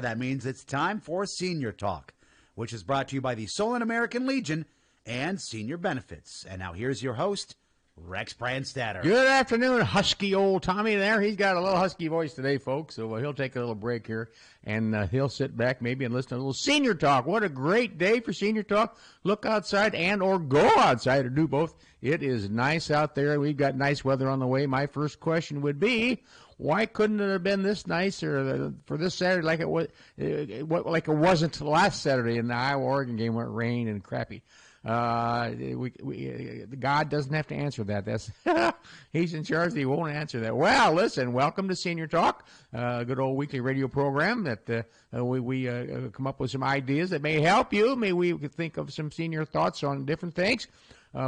That means it's time for Senior Talk, which is brought to you by the Solon American Legion and Senior Benefits. And now here's your host, Rex Brandstatter. Good afternoon, husky old Tommy there. He's got a little husky voice today, folks, so he'll take a little break here, and he'll sit back maybe and listen to a little Senior Talk. What a great day for Senior Talk. Look outside and or go outside or do both. It is nice out there. We've got nice weather on the way. My first question would be, why couldn't it have been this nice or for this Saturday like it was, like it wasn't last Saturday in the Iowa-Oregon game where it rained and crappy? God doesn't have to answer that. That's he's in charge. He won't answer that. Well, listen, welcome to Senior Talk, good old weekly radio program that we come up with some ideas that may help you. May we think of some senior thoughts on different things,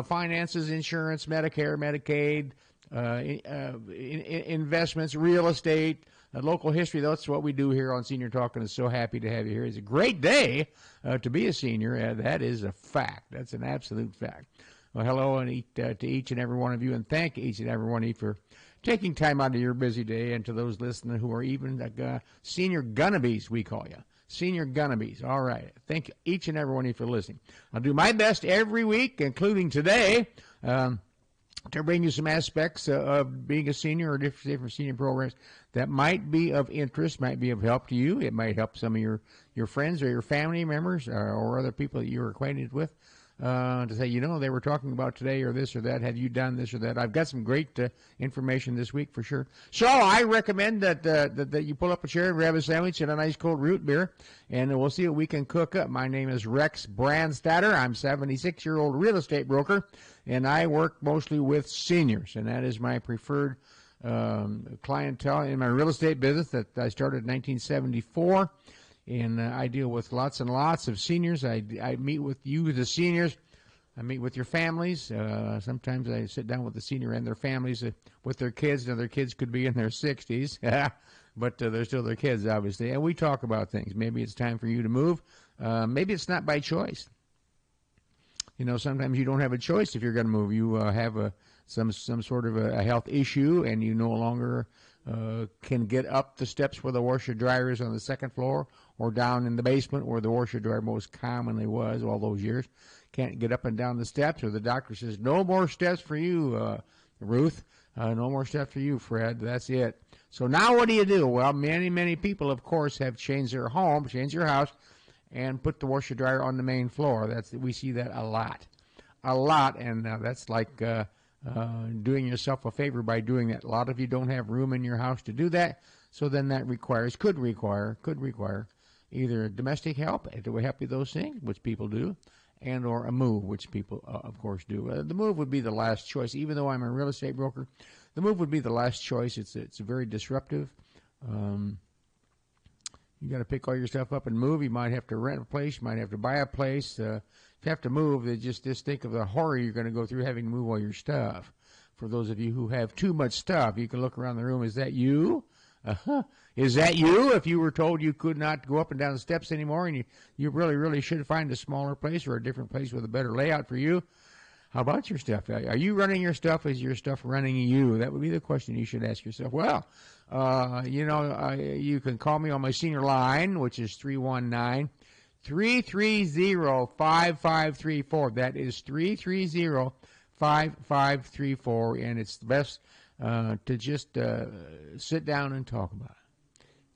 finances, insurance, Medicare, Medicaid, investments, real estate, local history. That's what we do here on Senior Talk, and I'm so happy to have you here. It's a great day to be a senior. That is a fact. That's an absolute fact. Well, hello to each and every one of you, and thank each and every one of you for taking time out of your busy day, and to those listening who are even senior gunnabies, we call you. Senior gunnabies. All right. Thank each and every one of you for listening. I'll do my best every week, including today, to bring you some aspects of being a senior or different senior programs that might be of interest, might be of help to you. It might help some of your friends or your family members or other people that you're acquainted with to say, they were talking about today or this or that. Have you done this or that? I've got some great information this week for sure. So I recommend that you pull up a chair and grab a sandwich and a nice cold root beer, and we'll see what we can cook up. My name is Rex Brandstatter. I'm a 76-year-old real estate broker, and I work mostly with seniors, and that is my preferred clientele in my real estate business that I started in 1974. And I deal with lots and lots of seniors. I meet with you, the seniors. I meet with your families. Sometimes I sit down with the senior and their families with their kids. Now, their kids could be in their 60s, but they're still their kids, obviously. And we talk about things. Maybe it's time for you to move. Maybe it's not by choice. Sometimes you don't have a choice if you're going to move. You have some sort of a health issue, and you no longer can get up the steps where the washer dryer is on the second floor, or down in the basement where the washer dryer most commonly was all those years. Can't get up and down the steps, or the doctor says, no more steps for you, Ruth. No more steps for you, Fred. That's it. So now what do you do? Well, many, many people, of course, have changed their home, changed their house, and put the washer dryer on the main floor. We see that a lot, and that's like doing yourself a favor by doing that. A lot of you don't have room in your house to do that, so then that could require either domestic help to help you those things, which people do, and or a move, which people of course do. The move would be the last choice. Even though I'm a real estate broker, the move would be the last choice. It's very disruptive. You got to pick all your stuff up and move. You might have to rent a place. You might have to buy a place. If you have to move, just think of the horror you're going to go through having to move all your stuff. For those of you who have too much stuff, you can look around the room. Is that you? Is that you? If you were told you could not go up and down the steps anymore, and you really, really should find a smaller place or a different place with a better layout for you. How about your stuff? Are you running your stuff? Is your stuff running you? That would be the question you should ask yourself. Well, you can call me on my senior line, which is 319-330-5534. That is 330-5534, and it's the best to just sit down and talk about it.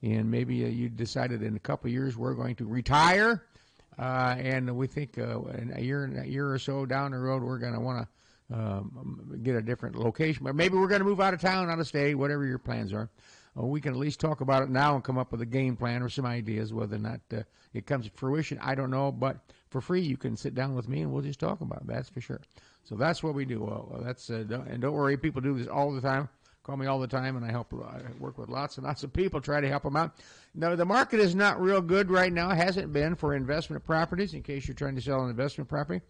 And maybe you decided in a couple of years we're going to retire, and we think in a year or so down the road we're going to want to get a different location. But maybe we're going to move out of town, out of state, whatever your plans are. We can at least talk about it now and come up with a game plan or some ideas. Whether or not it comes to fruition, I don't know. But for free, you can sit down with me and we'll just talk about it. That's for sure. So that's what we do. And don't worry, people do this all the time. Call me all the time, and I work with lots and lots of people, try to help them out. Now, the market is not real good right now. It hasn't been for investment properties, in case you're trying to sell an investment property.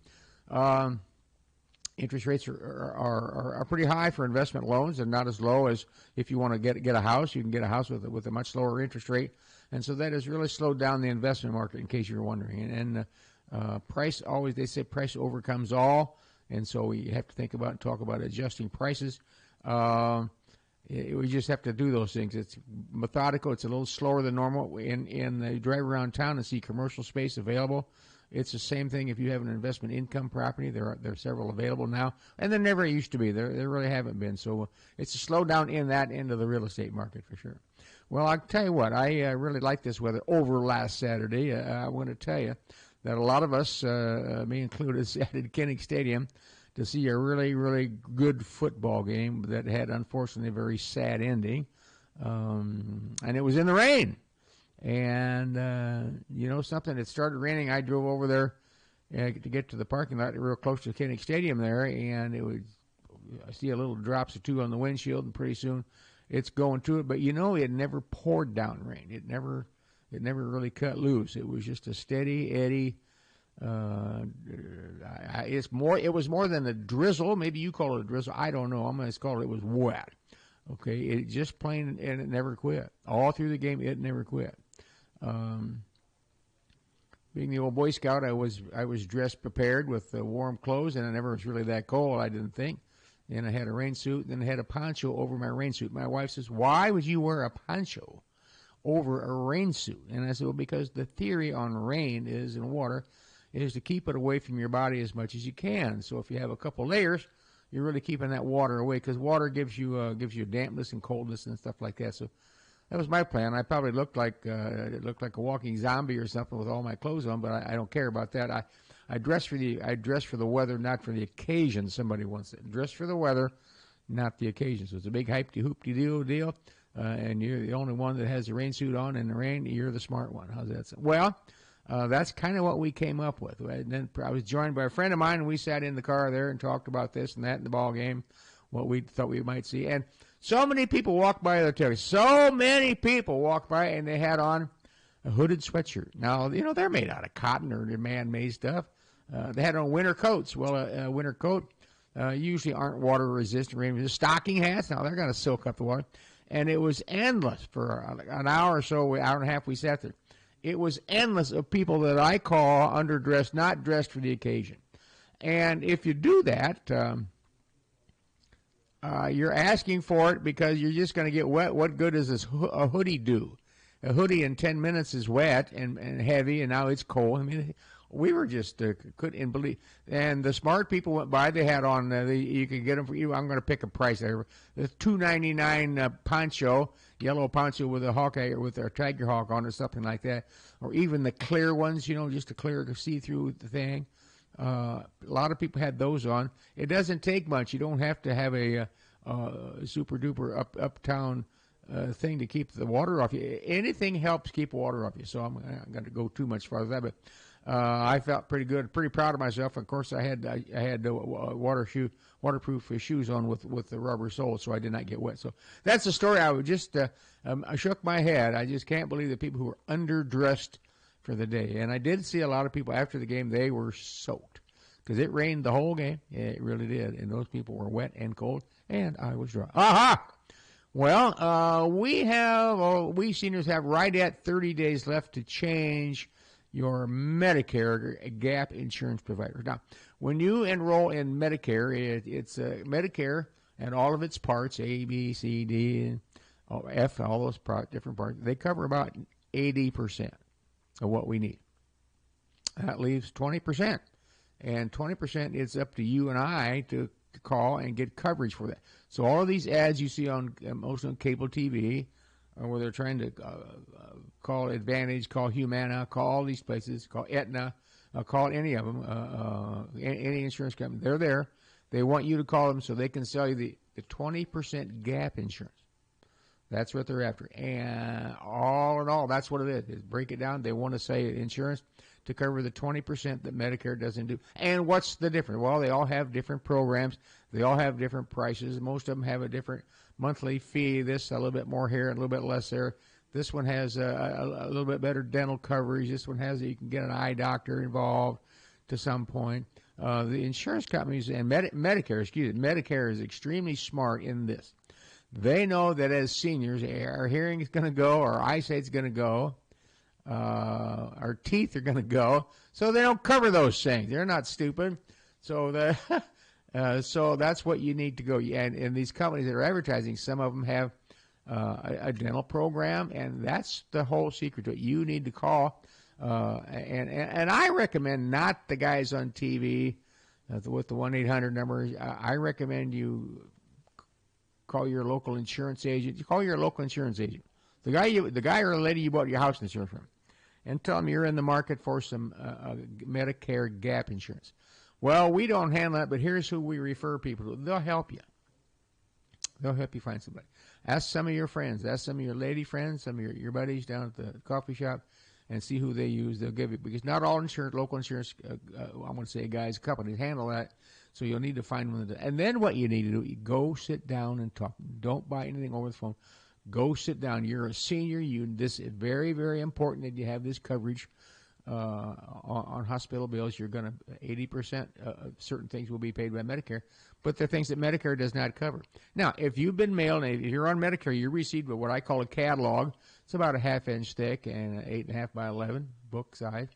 Interest rates are pretty high for investment loans, and not as low as if you want to get a house. You can get a house with a much lower interest rate. And so that has really slowed down the investment market, in case you're wondering. And price, always, they say price overcomes all. And so we have to think about and talk about adjusting prices. We just have to do those things. It's methodical. It's a little slower than normal. You drive around town and see commercial space available. It's the same thing if you have an investment income property. There are several available now, and there never used to be. There really haven't been. So it's a slowdown in that end of the real estate market for sure. Well, I'll tell you what. I really like this weather over last Saturday. I want to tell you that a lot of us, me included, sat at Kinnick Stadium to see a really, really good football game that had, unfortunately, a very sad ending. And it was in the rain. And, you know something, it started raining. I drove over there to get to the parking lot real close to Kinnick Stadium there, and I see a little drops or two on the windshield, and pretty soon it's going to it. But, you know, it never poured down rain. It never really cut loose. It was just a steady eddy. It was more than a drizzle. Maybe you call it a drizzle. I don't know. I'm going to call it was wet. Okay, it just plain, and it never quit. All through the game, it never quit. Being the old Boy Scout, I was dressed prepared with warm clothes, and it never was really that cold, I didn't think. And I had a rain suit, then I had a poncho over my rain suit. My wife says, "Why would you wear a poncho over a rain suit?" And I said, "Well, because the theory on rain is in water is to keep it away from your body as much as you can. So if you have a couple layers, you're really keeping that water away, because water gives you dampness and coldness and stuff like that." So that was my plan. I probably looked like a walking zombie or something with all my clothes on, but I don't care about that. I dress for the weather, not for the occasion. Somebody once said, "Dress for the weather, not the occasion." So it's a big hypty-hoopty deal, and you're the only one that has the rain suit on in the rain. You're the smart one. How's that sound? Well, that's kind of what we came up with. And then I was joined by a friend of mine, and we sat in the car there and talked about this and that in the ball game, what we thought we might see. And so many people walked by the terrace. So many people walked by, and they had on a hooded sweatshirt. Now, you know, they're made out of cotton or man-made stuff. They had on winter coats. Well, a winter coat usually aren't water-resistant. Rain-resistant. Stocking hats, now they're going to soak up the water. And it was endless for an hour or so, hour and a half we sat there. It was endless of people that I call underdressed, not dressed for the occasion. And if you do that, you're asking for it because you're just going to get wet. What good does a hoodie do? A hoodie in 10 minutes is wet and heavy, and now it's cold. I mean, we were just couldn't believe. And the smart people went by. They had on. You could get them for you. I'm going to pick a price there. The $2.99 poncho, yellow poncho with a Hawkeye or with a Tiger Hawk on or something like that, or even the clear ones. You know, just a clear see-through the thing. A lot of people had those on. It doesn't take much. You don't have to have a super duper uptown thing to keep the water off you. Anything helps keep water off you. So I'm not going to go too much farther than that, but I felt pretty good, pretty proud of myself. Of course, I had waterproof shoes on with the rubber soles, so I did not get wet. So that's the story. I would just I shook my head. I just can't believe the people who were underdressed for the day. And I did see a lot of people after the game. They were soaked because it rained the whole game. Yeah, it really did. And those people were wet and cold, and I was dry. Aha! Well, we seniors have right at 30 days left to change your Medicare gap insurance provider. Now, when you enroll in Medicare, it's Medicare and all of its parts, A, B, C, D, and F, all those different parts. They cover about 80% of what we need. That leaves 20%. And 20% is up to you and I to call and get coverage for that. So all of these ads you see on most on cable TV, where they're trying to call Advantage, call Humana, call all these places, call Aetna, call any of them, any insurance company, they're there. They want you to call them so they can sell you the 20% gap insurance. That's what they're after. And all in all, that's what it is. Break it down. They want to say insurance to cover the 20% that Medicare doesn't do. And what's the difference? Well, they all have different programs. They all have different prices. Most of them have a different monthly fee. This, a little bit more here, a little bit less there. This one has a little bit better dental coverage. This one has, you can get an eye doctor involved to some point. The insurance companies and Medicare is extremely smart in this. They know that as seniors, our hearing is going to go, our eyesight's going to go, our teeth are going to go, so they don't cover those things. They're not stupid. So So that's what you need to go. And these companies that are advertising, some of them have a dental program, and that's the whole secret to it. You need to call, and I recommend not the guys on TV with the 1-800 number. I recommend you call your local insurance agent. You call your local insurance agent, the guy or the lady you bought your house insurance from, and tell them you're in the market for some Medicare gap insurance. Well, we don't handle that, but here's who we refer people to. They'll help you. They'll help you find somebody. Ask some of your friends. Ask some of your lady friends, some of your buddies down at the coffee shop, and see who they use. They'll give you, because not all local insurance, I want to say guys, companies handle that. So you'll need to find one. And then what you need to do, you go sit down and talk. Don't buy anything over the phone. Go sit down. You're a senior. This is very, very important that you have this coverage on hospital bills. You're going to 80% certain things will be paid by Medicare, but there are things that Medicare does not cover. Now, if you've been mailed, if you're on Medicare, you received what I call a catalog. It's about a half-inch thick and 8.5 by 11 book size,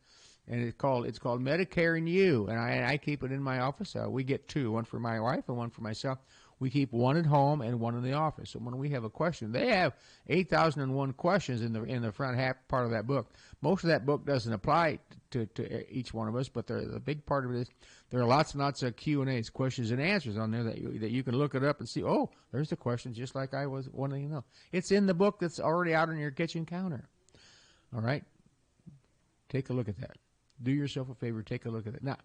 and it's called Medicare and You. And I keep it in my office. We get two, one for my wife and one for myself. We keep one at home and one in the office. So when we have a question, they have 8,001 questions in the front half part of that book. Most of that book doesn't apply to each one of us, but the big part of it is there are lots and lots of Q&As, questions and answers on there that you can look it up and see, oh, there's the question just like I was wanting to know. It's in the book that's already out on your kitchen counter. All right? Take a look at that. Do yourself a favor, take a look at it. Now,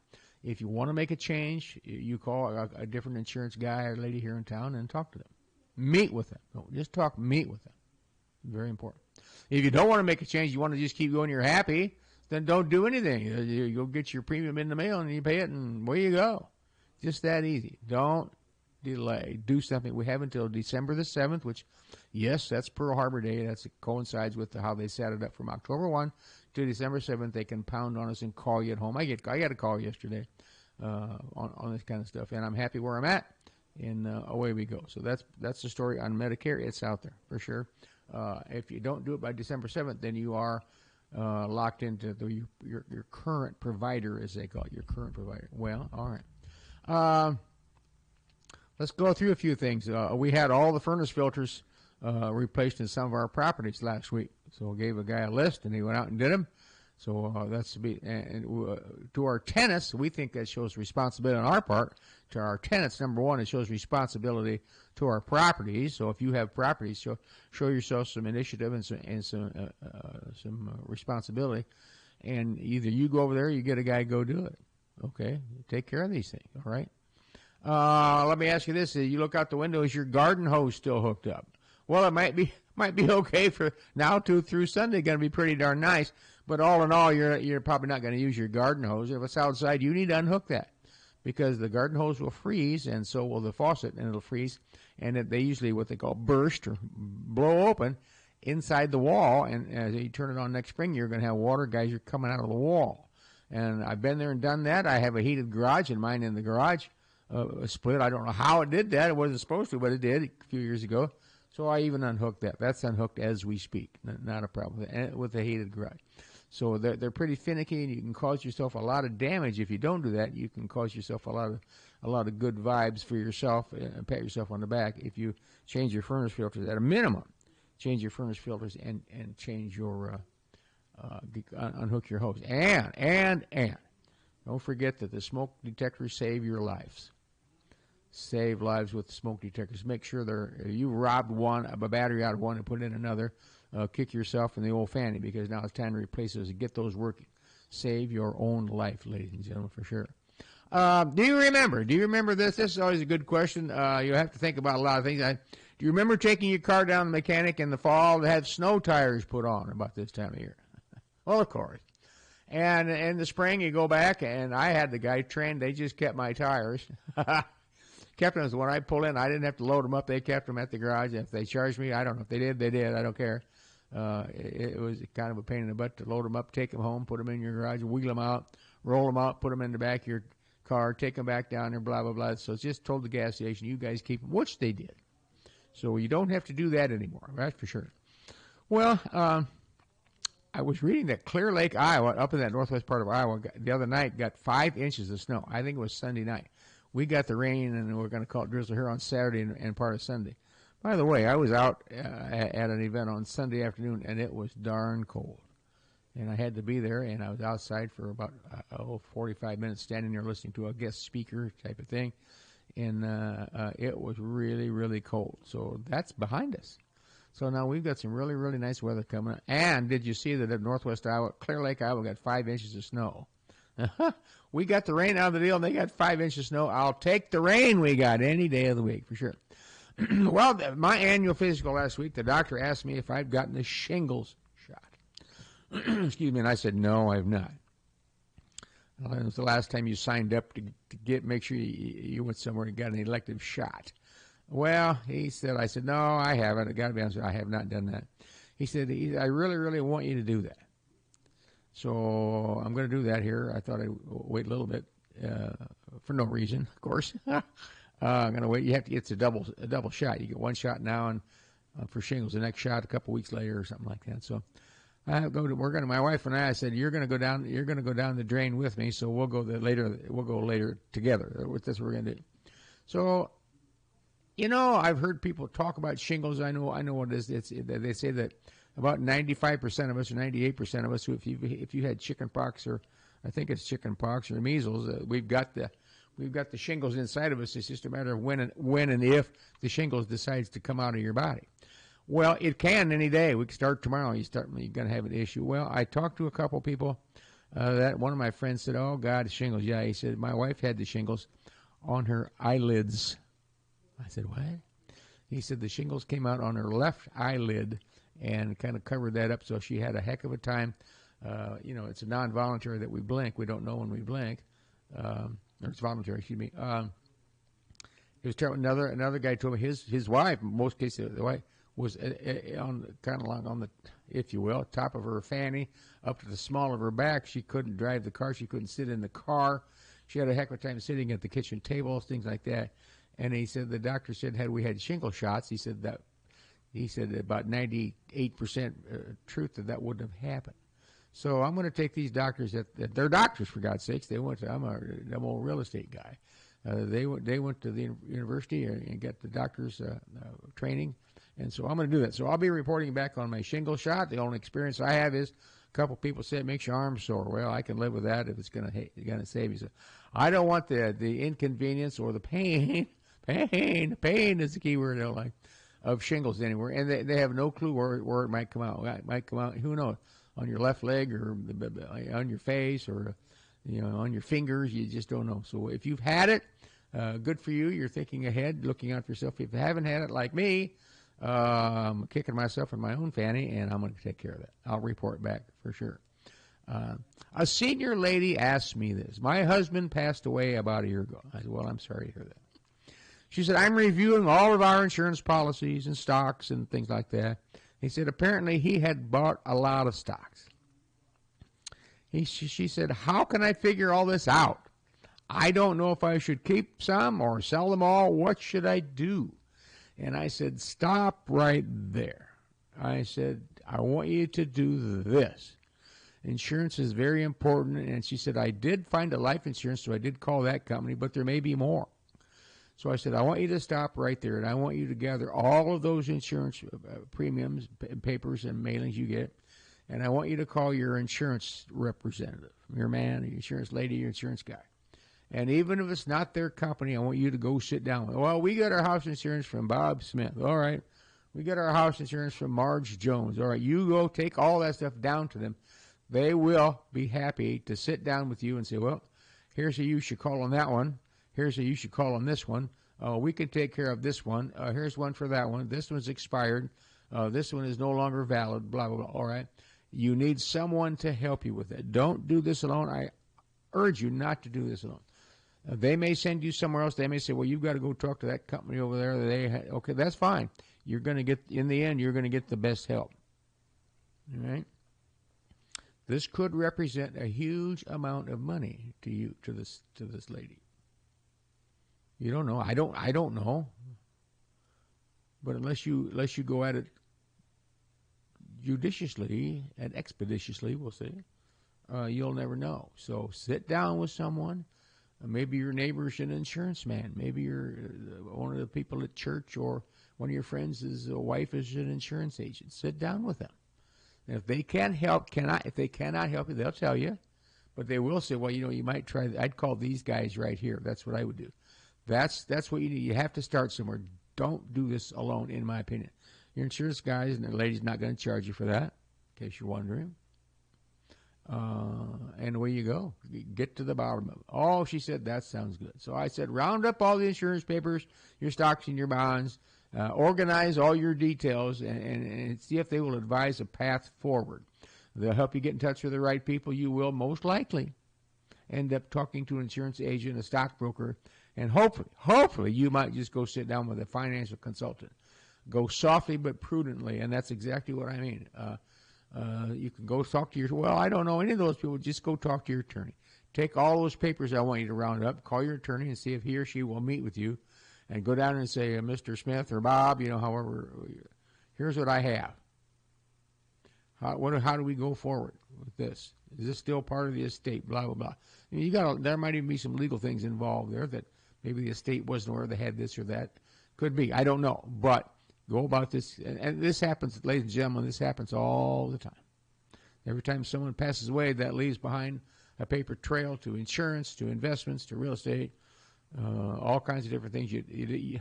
if you want to make a change, you call a different insurance guy or lady here in town and talk to them. Meet with them. Don't just talk, meet with them. Very important. If you don't want to make a change, you want to just keep going, you're happy, then don't do anything. You'll get your premium in the mail and you pay it and away you go. Just that easy. Don't delay. Do something. We have until December the 7th, which, yes, that's Pearl Harbor Day. That coincides with how they set it up from October 1 to December 7th. They can pound on us and call you at home. I got a call yesterday on this kind of stuff, and I'm happy where I'm at, and away we go. So that's the story on Medicare. It's out there for sure. If you don't do it by December 7th, then you are locked into your current provider, as they call it, your current provider. Well, all right. Let's go through a few things. We had all the furnace filters replaced in some of our properties last week. So I gave a guy a list, and he went out and did them. So that's to our tenants, we think that shows responsibility on our part. To our tenants, number one, it shows responsibility to our properties. So if you have properties, show yourself some initiative and some responsibility. And either you go over there, or you get a guy go do it. Okay, take care of these things. All right. Let me ask you this: you look out the window, is your garden hose still hooked up? Well, it might be okay for now through Sunday. Going to be pretty darn nice. But all in all, you're probably not going to use your garden hose. If it's outside, you need to unhook that, because the garden hose will freeze, and so will the faucet, and it'll freeze. And they usually what they call burst or blow open inside the wall. And as you turn it on next spring, you're going to have water geyser coming out of the wall. And I've been there and done that. I have a heated garage, and mine in the garage split. I don't know how it did that. It wasn't supposed to, but it did a few years ago. So I even unhooked that. That's unhooked as we speak. Not a problem with the heated garage. So they're pretty finicky, and you can cause yourself a lot of damage if you don't do that. You can cause yourself a lot of good vibes for yourself and pat yourself on the back if you change your furnace filters at a minimum. Change your furnace filters and change your unhook your hose. And don't forget that the smoke detectors save your lives. Save lives with smoke detectors. Make sure you robbed a battery out of one and put in another. Kick yourself in the old fanny, because now it's time to replace those and get those working. Save your own life, ladies and gentlemen, for sure. Do you remember this? This is always a good question. You have to think about a lot of things. Do you remember taking your car down to the mechanic in the fall to have snow tires put on about this time of year? Well, of course. And in the spring, you go back, and I had the guy trained. They just kept my tires. Kept them. When I pull in, I didn't have to load them up. They kept them at the garage. If they charged me, I don't know. If they did, they did. I don't care. It was kind of a pain in the butt to load them up, take them home, put them in your garage, wheel them out, roll them out, put them in the back of your car, take them back down there, blah, blah, blah. So it's just told the gas station, you guys keep them, which they did. So you don't have to do that anymore, that's for sure. Well, I was reading that Clear Lake, Iowa, up in that northwest part of Iowa, the other night got 5 inches of snow. I think it was Sunday night. we got the rain, and we're going to call it drizzle here on Saturday and part of Sunday. By the way, I was out at an event on Sunday afternoon, and it was darn cold. And I had to be there, and I was outside for about 45 minutes standing there listening to a guest speaker type of thing. And it was really, really cold. So that's behind us. So now we've got some really, really nice weather coming. And did you see that at Northwest Iowa, Clear Lake, Iowa, got 5 inches of snow? We got the rain out of the deal, and they got 5 inches of snow. I'll take the rain we got any day of the week for sure. Well, my annual physical last week, the doctor asked me if I'd gotten the shingles shot. Excuse me, and I said, no, I've not. It was the last time you signed up to make sure you went somewhere and got an elective shot. Well, I said, no, I haven't. I got to be honest with you, I have not done that. He said, I really, really want you to do that. So I'm going to do that here. I thought I'd wait a little bit for no reason, of course. I'm going to wait. It's a double shot. You get one shot now and for shingles, the next shot a couple weeks later or something like that. So my wife and I said, you're going to go down the drain with me, so we'll go later together. That's what we're going to do. So, I've heard people talk about shingles. I know what it is. They say that about 95% of us or 98% of us, if you had chicken pox, or I think it's chicken pox or measles, we've got the shingles inside of us. It's just a matter of when and if the shingles decides to come out of your body. Well, it can any day. We can start tomorrow. You're going to have an issue. Well, I talked to a couple people. That one of my friends said, "Oh God, shingles." Yeah, he said my wife had the shingles on her eyelids. I said, "What?" He said the shingles came out on her left eyelid and kind of covered that up. So she had a heck of a time. It's a non-voluntary that we blink. We don't know when we blink. Or it's voluntary, excuse me. It was terrible. Another guy told me his wife, in most cases, the wife was on kind of along on the, if you will, top of her fanny up to the small of her back. She couldn't drive the car. She couldn't sit in the car. She had a heck of a time sitting at the kitchen table, things like that. And he said the doctor said had we had shingle shots, he said about 98% truth that wouldn't have happened. So I'm going to take these doctors they're doctors, for God's sakes. I'm a old real estate guy. They went to the university and got the doctor's training, and so I'm going to do that. So I'll be reporting back on my shingle shot. The only experience I have is a couple people say it makes your arms sore. Well, I can live with that if it's going to save you. So I don't want the inconvenience or the pain. Pain is the key word I don't like, of shingles anywhere, and they have no clue where it might come out. It might come out, who knows, on your left leg or on your face or on your fingers. You just don't know. So if you've had it, good for you. You're thinking ahead, looking out for yourself. If you haven't had it, like me, I'm kicking myself in my own fanny, and I'm going to take care of that. I'll report back for sure. A senior lady asked me this. My husband passed away about a year ago. I said, well, I'm sorry to hear that. She said, I'm reviewing all of our insurance policies and stocks and things like that. He said, apparently he had bought a lot of stocks. She said, how can I figure all this out? I don't know if I should keep some or sell them all. What should I do? And I said, stop right there. I said, I want you to do this. Insurance is very important. And she said, I did find a life insurance, so I did call that company, but there may be more. So I said, I want you to stop right there, and I want you to gather all of those insurance premiums, papers, and mailings you get, and I want you to call your insurance representative, your man, your insurance lady, your insurance guy. And even if it's not their company, I want you to go sit down with them. Well, we got our house insurance from Bob Smith. All right. We got our house insurance from Marge Jones. All right. You go take all that stuff down to them. They will be happy to sit down with you and say, well, here's who you should call on that one. Here's who you should call on this one. We can take care of this one. Here's one for that one. This one's expired. This one is no longer valid, blah, blah, blah. All right. You need someone to help you with it. Don't do this alone. I urge you not to do this alone. They may send you somewhere else. They may say, well, you've got to go talk to that company over there. Okay, that's fine. You're going to get, in the end, you're going to get the best help. All right. This could represent a huge amount of money to you, to this lady. You don't know. I don't know. But unless you go at it judiciously and expeditiously, we'll say, you'll never know. So sit down with someone. Maybe your neighbor's an insurance man. Maybe you're one of the people at church, or one of your friends' wife is an insurance agent. Sit down with them. And if they can't help, if they cannot help you, they'll tell you. But they will say, well, you might try. I'd call these guys right here. That's what I would do. That's what you need. You have to start somewhere. Don't do this alone, in my opinion. Your insurance guys and the lady's not going to charge you for that, in case you're wondering. And away you go. Get to the bottom of it. Oh, she said, that sounds good. So I said, round up all the insurance papers, your stocks and your bonds, organize all your details, and see if they will advise a path forward. They'll help you get in touch with the right people. You will most likely end up talking to an insurance agent, a stockbroker, and hopefully you might just go sit down with a financial consultant. Go softly but prudently, and that's exactly what I mean. You can go talk to well, I don't know any of those people. Just go talk to your attorney. Take all those papers I want you to round up, call your attorney and see if he or she will meet with you, and go down and say, Mr. Smith or Bob, however, here's what I have. How do we go forward with this? Is this still part of the estate? Blah, blah, blah. There might even be some legal things involved there that maybe the estate wasn't aware they had this or that. Could be. I don't know. But go about this. And this happens, ladies and gentlemen, this happens all the time. Every time someone passes away, that leaves behind a paper trail to insurance, to investments, to real estate, all kinds of different things.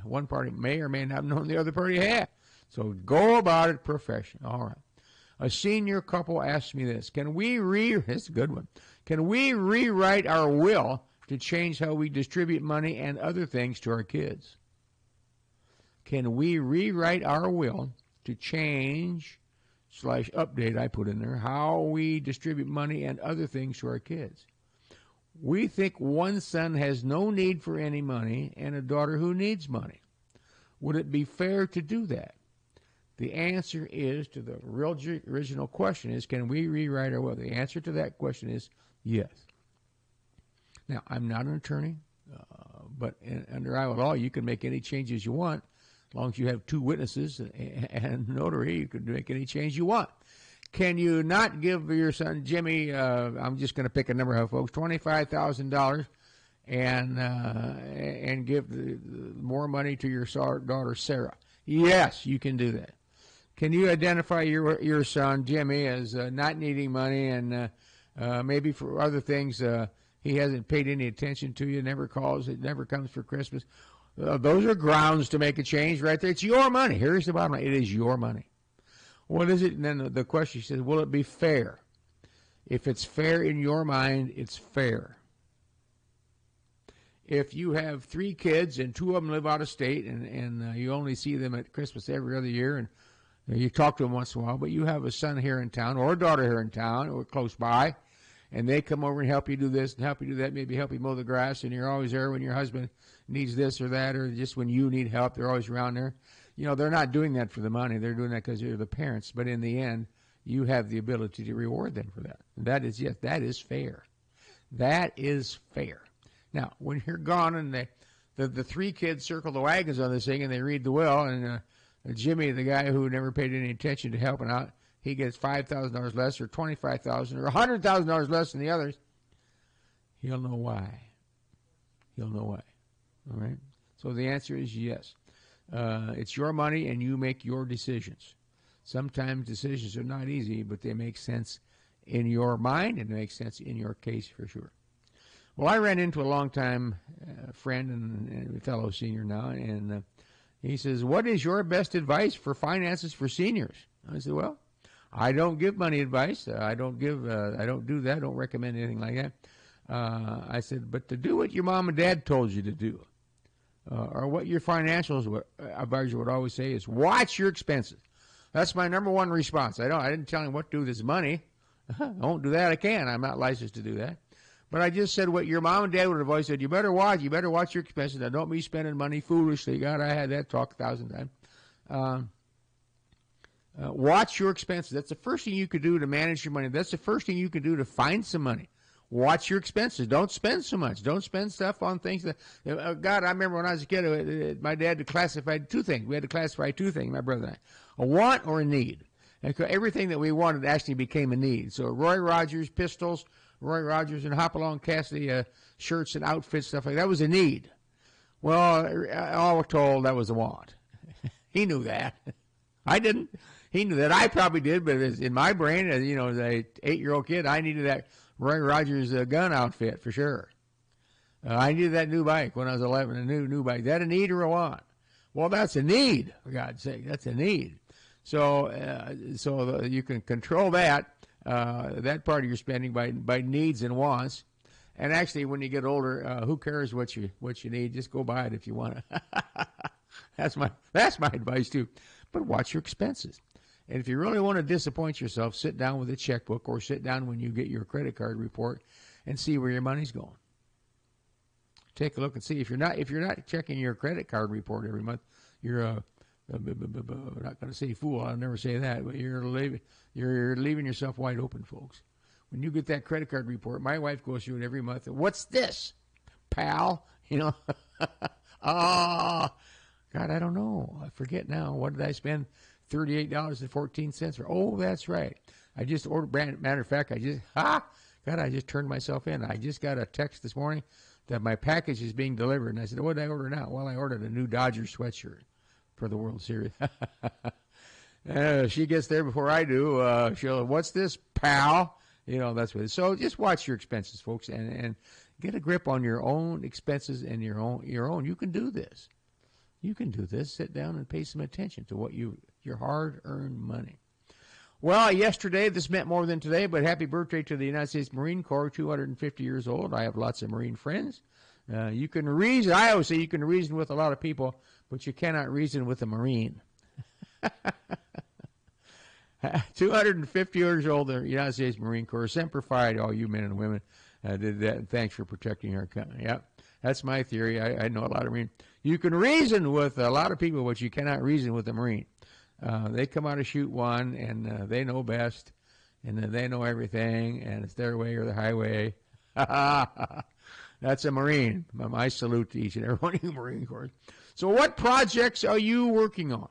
One party may or may not have known the other party had. So go about it professionally. All right. A senior couple asked me this. This is a good one. Can we rewrite our will to change how we distribute money and other things to our kids? Can we rewrite our will to change / update, I put in there, how we distribute money and other things to our kids? We think one son has no need for any money and a daughter who needs money. Would it be fair to do that? The answer is, to the original question is, can we rewrite our will? The answer to that question is yes. Now, I'm not an attorney, but under Iowa law, you can make any changes you want. As long as you have 2 witnesses and notary, you can make any change you want. Can you not give your son Jimmy, I'm just going to pick a number of folks, $25,000 and give more money to your daughter Sarah? Yes, you can do that. Can you identify your son Jimmy as not needing money and maybe for other things he hasn't paid any attention to you, never calls, it never comes for Christmas? Those are grounds to make a change right there. It's your money. Here's the bottom line. It is your money. What is it? And then the question, she says, will it be fair? If it's fair in your mind, it's fair. If you have 3 kids and 2 of them live out of state and you only see them at Christmas every other year and you talk to them once in a while, but you have a son here in town or a daughter here in town or close by, and they come over and help you do this and help you do that, maybe help you mow the grass, and you're always there when your husband needs this or that, or just when you need help, they're always around there. They're not doing that for the money. They're doing that because they're the parents. But in the end, you have the ability to reward them for that. That is fair. That is fair. Now, when you're gone and the 3 kids circle the wagons on this thing and they read the will, and Jimmy, the guy who never paid any attention to helping out, he gets $5,000 less or $25,000 or $100,000 less than the others, he'll know why. He'll know why. All right? So the answer is yes. It's your money and you make your decisions. Sometimes decisions are not easy, but they make sense in your mind and they make sense in your case for sure. Well, I ran into a longtime friend and fellow senior now, and he says, what is your best advice for finances for seniors? I said, well, I don't give money advice. I don't do that. I don't recommend anything like that. I said, but to do what your mom and dad told you to do, or what your financial advisor would always say is, watch your expenses. That's my number one response. I didn't tell him what to do with his money. I won't do that. I can. I'm not licensed to do that. But I just said what your mom and dad would have always said. You better watch your expenses. Now, don't be spending money foolishly. God, I had that talk 1,000 times. Watch your expenses. That's the first thing you could do to manage your money. That's the first thing you could do to find some money. Watch your expenses. Don't spend so much. Don't spend stuff on things that, God, I remember when I was a kid, my dad classified 2 things. We had to classify 2 things, my brother and I. A want or a need. And everything that we wanted actually became a need. So Roy Rogers, pistols, Roy Rogers and Hopalong Cassidy shirts and outfits, stuff like that. That was a need. Well, all were told that was a want. He knew that. I didn't. He knew that. I probably did, but in my brain, as an 8-year-old kid, I needed that Roy Rogers gun outfit for sure. I needed that new bike when I was 11, a new bike. Is that a need or a want? Well, that's a need, for God's sake. That's a need. So you can control that part of your spending by needs and wants. And actually, when you get older, who cares what you need? Just go buy it if you want to. That's my advice too. But watch your expenses. And if you really want to disappoint yourself, sit down with a checkbook or sit down when you get your credit card report and see where your money's going. Take a look and see if you're not checking your credit card report every month, you're not going to say fool. I'll never say that, but you're leaving yourself wide open, folks. When you get that credit card report, my wife goes through it every month. What's this, pal? God, I don't know. I forget now. What did I spend $38.14 for? Oh, that's right. I just ordered. Matter of fact, I just turned myself in. I just got a text this morning that my package is being delivered, and I said, "What did I order now?" Well, I ordered a new Dodgers sweatshirt for the World Series. She gets there before I do. She'll, "What's this, pal?" That's what it is. So just watch your expenses, folks, and get a grip on your own expenses and your own. You can do this. You can do this. Sit down and pay some attention to what your hard-earned money. Well, yesterday, this meant more than today, but happy birthday to the United States Marine Corps, 250 years old. I have lots of Marine friends. You can reason. I always say you can reason with a lot of people, but you cannot reason with a Marine. 250 years old, the United States Marine Corps. Semper Fi to all you men and women. Did that. Thanks for protecting our country. Yep. That's my theory. I know a lot of Marine. You can reason with a lot of people, but you cannot reason with a Marine. They come out to shoot one, and they know best, and they know everything, and it's their way or the highway. That's a Marine. My salute to each and every one of you Marine Corps. So what projects are you working on?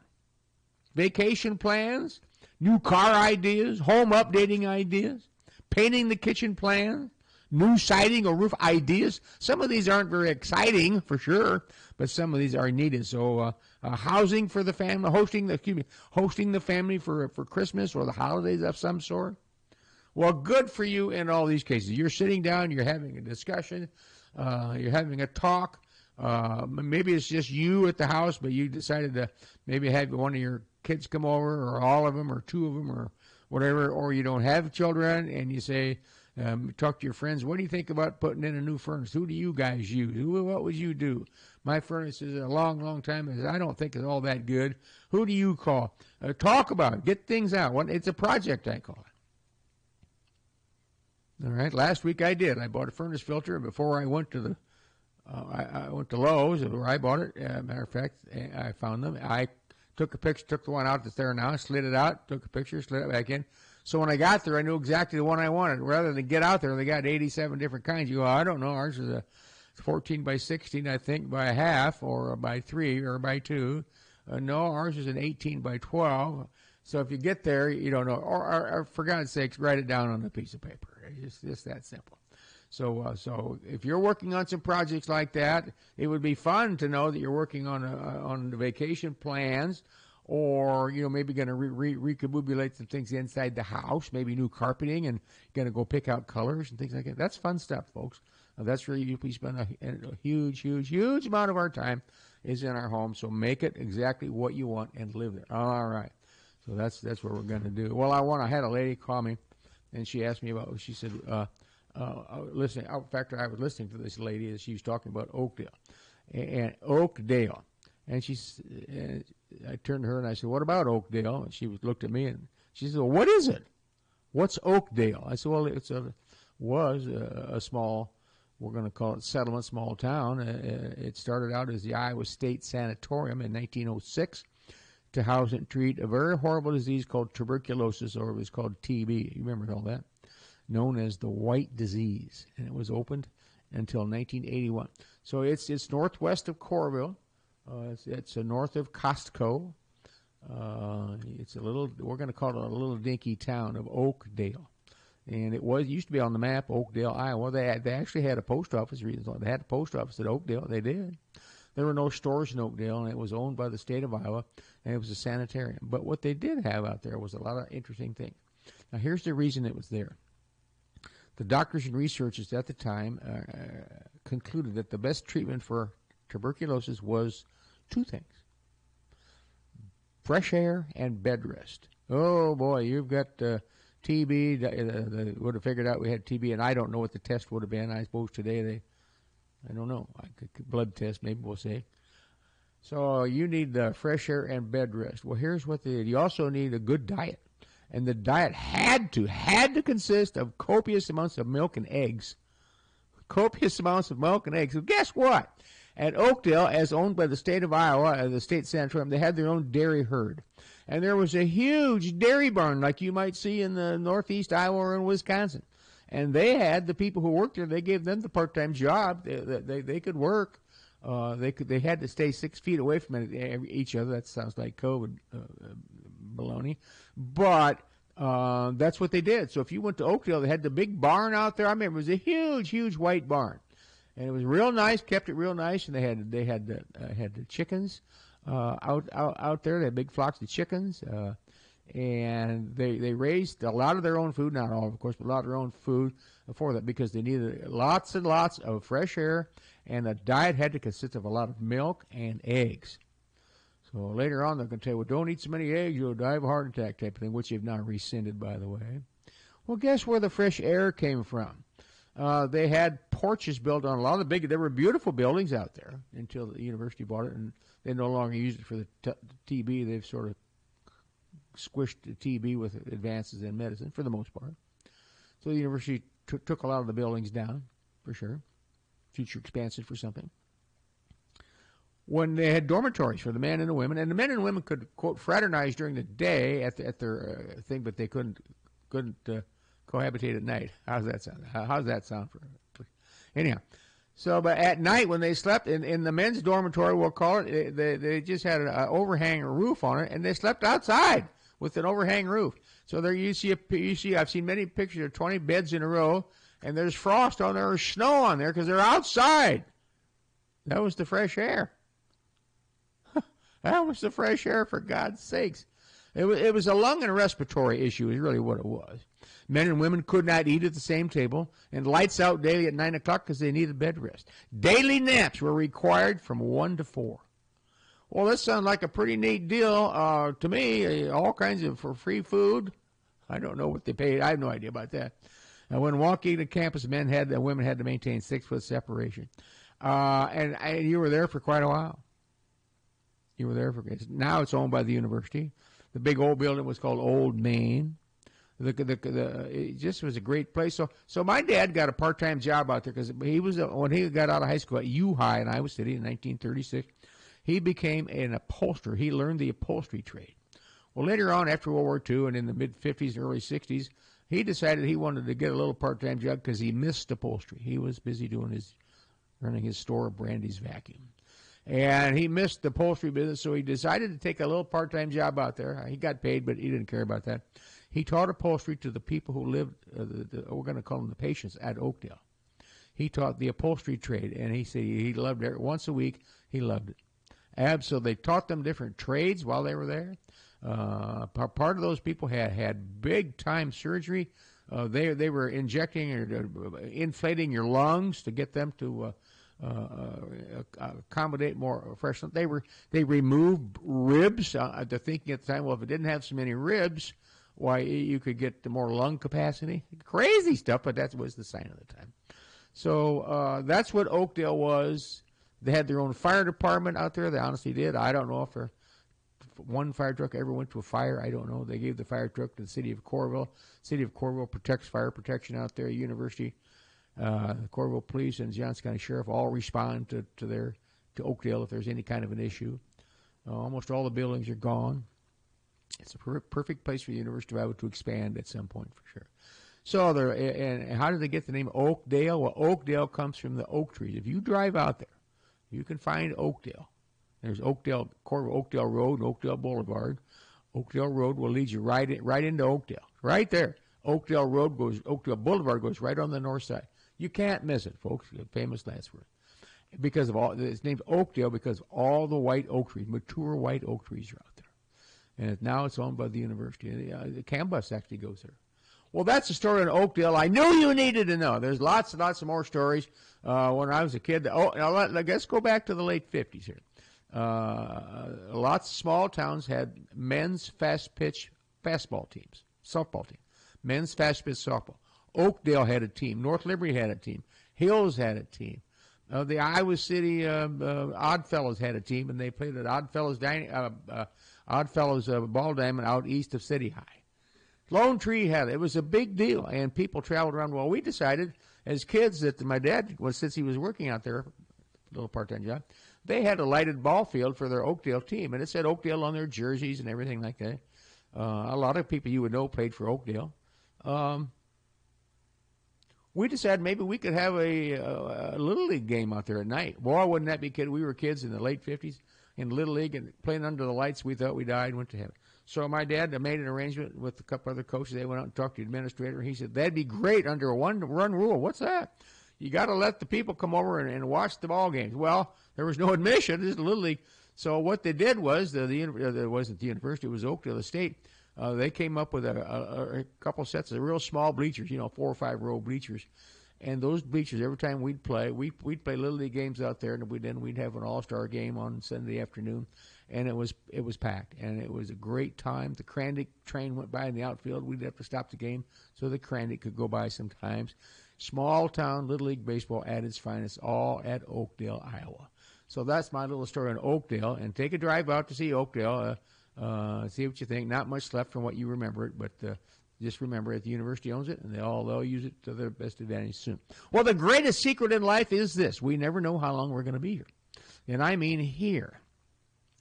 Vacation plans? New car ideas? Home updating ideas? Painting the kitchen plans? New siding or roof ideas? Some of these aren't very exciting, for sure, but some of these are needed. So housing for the family, hosting the family for Christmas or the holidays of some sort. Well, good for you in all these cases. You're sitting down, you're having a discussion, you're having a talk. Maybe it's just you at the house, but you decided to maybe have one of your kids come over, or all of them, or two of them, or whatever, or you don't have children, and you say, talk to your friends, what do you think about putting in a new furnace? Who do you guys use? What would you do? My furnace is a long, long time. I don't think it's all that good. Who do you call? Talk about it. Get things out. It's a project, I call it. All right. Last week I did. I bought a furnace filter, and before I went to I went to Lowe's, where I bought it. Matter of fact, I found them. I took a picture, took the one out that's there now, slid it out, took a picture, slid it back in. So when I got there, I knew exactly the one I wanted. Rather than get out there, they got 87 different kinds. You go, I don't know. Ours is a 14 by 16, I think, by half, or by 3, or by 2. No, ours is an 18 by 12. So if you get there, you don't know. Or for God's sakes, write it down on a piece of paper. It's just that simple. So if you're working on some projects like that, it would be fun to know that you're working on the vacation plans, or maybe going to recabulate some things inside the house, maybe new carpeting, and going to go pick out colors and things like that. That's fun stuff, folks. That's where we spend a huge, huge, huge amount of our time is in our home. So make it exactly what you want and live there. All right. So that's what we're going to do. Well, I had a lady call me, and she asked me about. She said, listening. In fact, I was listening to this lady as she was talking about Oakdale, and I turned to her and I said, "What about Oakdale?" And she looked at me and she said, "Well, what is it? What's Oakdale?" I said, "Well, was a small, we're going to call it settlement, small town. It started out as the Iowa State Sanatorium in 1906 to house and treat a very horrible disease called tuberculosis, or it was called TB. You remember all that? Known as the White Disease, and it was opened until 1981. So it's northwest of Coralville. It's north of Costco. It's a little, we're going to call it a little dinky town of Oakdale. And it used to be on the map, Oakdale, Iowa. They actually had a post office. Reasons why they had a post office at Oakdale. They did. There were no stores in Oakdale, and it was owned by the state of Iowa, and it was a sanitarium. But what they did have out there was a lot of interesting things. Now, here's the reason it was there. The doctors and researchers at the time concluded that the best treatment for tuberculosis was two things: fresh air and bed rest. Oh, boy, you've got TB. They would have figured out we had TB, and I don't know what the test would have been. I suppose today I don't know. Blood test, maybe we'll say. So you need fresh air and bed rest. Well, here's what they did. You also need a good diet. And the diet had to consist of copious amounts of milk and eggs. Copious amounts of milk and eggs. So guess what? At Oakdale, as owned by the state of Iowa, the state sanitarium, they had their own dairy herd. And there was a huge dairy barn like you might see in the northeast Iowa or in Wisconsin. And they had the people who worked there, they gave them the part-time job. They could work. They had to stay 6 feet away from each other. That sounds like COVID baloney. But that's what they did. So if you went to Oakdale, they had the big barn out there. I remember it was a huge, huge white barn. And it was real nice, kept it real nice. And they had the chickens out there. They had big flocks of chickens. And they raised a lot of their own food, not all, of course, but a lot of their own food for that because they needed lots and lots of fresh air, and the diet had to consist of a lot of milk and eggs. So later on, they're going to tell you, well, don't eat so many eggs, you'll die of a heart attack type of thing, which you've now rescinded, by the way. Well, guess where the fresh air came from? They had porches built on a lot of there were beautiful buildings out there until the university bought it, and they no longer use it for the TB. They've sort of squished the TB with advances in medicine for the most part. So the university took a lot of the buildings down, for sure. Future expansion for something. When they had dormitories for the men and the women, and the men and women could, quote, fraternize during the day at their thing, but they couldn't cohabitate at night. How's that sound? How's that sound for? Anyhow, so but at night when they slept in the men's dormitory, we'll call it, they just had an overhang roof on it, and they slept outside with an overhang roof. So there you see I've seen many pictures of 20 beds in a row, and there's frost on there or snow on there because they're outside. That was the fresh air. That was the fresh air, for God's sakes. It was a lung and respiratory issue is really what it was. Men and women could not eat at the same table, and lights out daily at 9 o'clock because they needed bed rest. Daily naps were required from 1 to 4. Well, this sounds like a pretty neat deal to me. All kinds of for free food. I don't know what they paid. I have no idea about that. When walking to campus, men and women had to maintain 6-foot separation. And you were there for quite a while. You were there now it's owned by the university. The big old building was called Old Main. It just was a great place. So my dad got a part-time job out there because when he got out of high school at U High in Iowa City in 1936, he became an upholsterer. He learned the upholstery trade. Well, later on, after World War II and in the mid-50s and early 60s, he decided he wanted to get a little part-time job because he missed upholstery. He was busy running his store, Brandy's Vacuum. And he missed the upholstery business, so he decided to take a little part-time job out there. He got paid, but he didn't care about that. He taught upholstery to the people who lived, we're going to call them the patients, at Oakdale. He taught the upholstery trade, and he said he loved it. Once a week, he loved it. So they taught them different trades while they were there. Part of those people had big-time surgery. They were injecting or inflating your lungs to get them to accommodate more fresh. They removed ribs. They're thinking at the time, well, if it didn't have so many ribs, why you could get the more lung capacity. Crazy stuff, but that was the sign of the time. So that's what Oakdale was. They had their own fire department out there. They honestly did. I don't know if one fire truck ever went to a fire. I don't know. They gave the fire truck to the city of Coralville. City of Coralville protects fire protection out there. University, the Coralville Police, and Johnson County Sheriff all respond to Oakdale if there's any kind of an issue. Almost all the buildings are gone. It's a perfect place for the University of Iowa to expand at some point for sure. So and how did they get the name Oakdale? Well, Oakdale comes from the oak trees. If you drive out there, you can find Oakdale. There's Oakdale Road, Oakdale Boulevard. Oakdale Road will lead you right into Oakdale, right there. Oakdale Boulevard goes right on the north side. You can't miss it, folks. Famous last word. Because of it's named Oakdale because all the white oak trees, mature white oak trees, are out there. And now it's owned by the university. The CAM bus actually goes there. Well, that's the story in Oakdale. I knew you needed to know. There's lots and lots of more stories. When I was a kid, now let's go back to the late 50s here. Lots of small towns had men's fast pitch fastball teams, softball team, men's fast pitch softball. Oakdale had a team. North Liberty had a team. Hills had a team. The Iowa City Oddfellows had a team, and they played at Oddfellows Ball Diamond out east of City High. Lone Tree had it. It was a big deal, and people traveled around. Well, we decided as kids that my dad, since he was working out there, a little part-time job, they had a lighted ball field for their Oakdale team, and it said Oakdale on their jerseys and everything like that. A lot of people you would know played for Oakdale. We decided maybe we could have a Little League game out there at night. Boy, wouldn't that be kid? We were kids in the late 50s in Little League and playing under the lights. We thought we died and went to heaven. So my dad made an arrangement with a couple other coaches. They went out and talked to the administrator. He said, that'd be great under a one-run rule. What's that? You got to let the people come over and watch the ball games. Well, there was no admission. This is Little League. So what they did was, it wasn't the university, it was Oakdale State. They came up with a couple sets of real small bleachers, 4 or 5 row bleachers. And those bleachers, every time we'd play Little League games out there, and then we'd have an all-star game on Sunday afternoon. And it was packed, and it was a great time. The Crandick train went by in the outfield. We'd have to stop the game so the Crandick could go by sometimes. Small town Little League baseball at its finest, all at Oakdale, Iowa. So that's my little story on Oakdale. And take a drive out to see Oakdale. See what you think. Not much left from what you remember it, but just remember it. The university owns it, and they'll use it to their best advantage soon. Well, the greatest secret in life is this: we never know how long we're going to be here, and I mean here.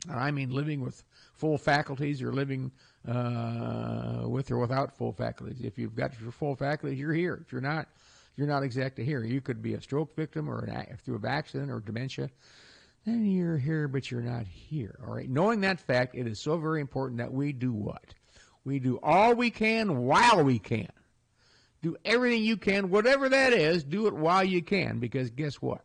I mean living with full faculties or living with or without full faculties. If you've got your full faculties, you're here. If you're not exactly here. You could be a stroke victim or through an accident or dementia. Then you're here, but you're not here. All right. Knowing that fact, it is so very important that we do what? We do all we can while we can. Do everything you can, whatever that is, do it while you can, because guess what?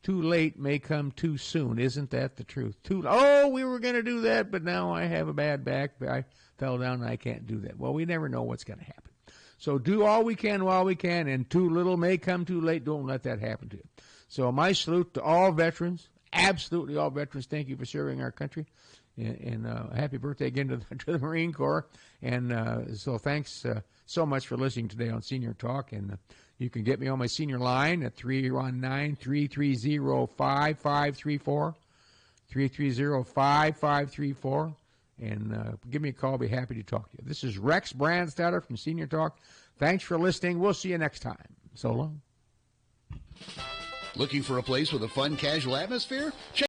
Too late may come too soon. Isn't that the truth? We were going to do that, but now I have a bad back. I fell down and I can't do that. Well, we never know what's going to happen. So do all we can while we can, and too little may come too late. Don't let that happen to you. So my salute to all veterans, absolutely all veterans. Thank you for serving our country. And happy birthday again to the Marine Corps. And so thanks so much for listening today on Senior Talk. And you can get me on my senior line at 319-330-5534, 330-5534. And give me a call. I'll be happy to talk to you. This is Rex Brandstatter from Senior Talk. Thanks for listening. We'll see you next time. So long. Looking for a place with a fun, casual atmosphere?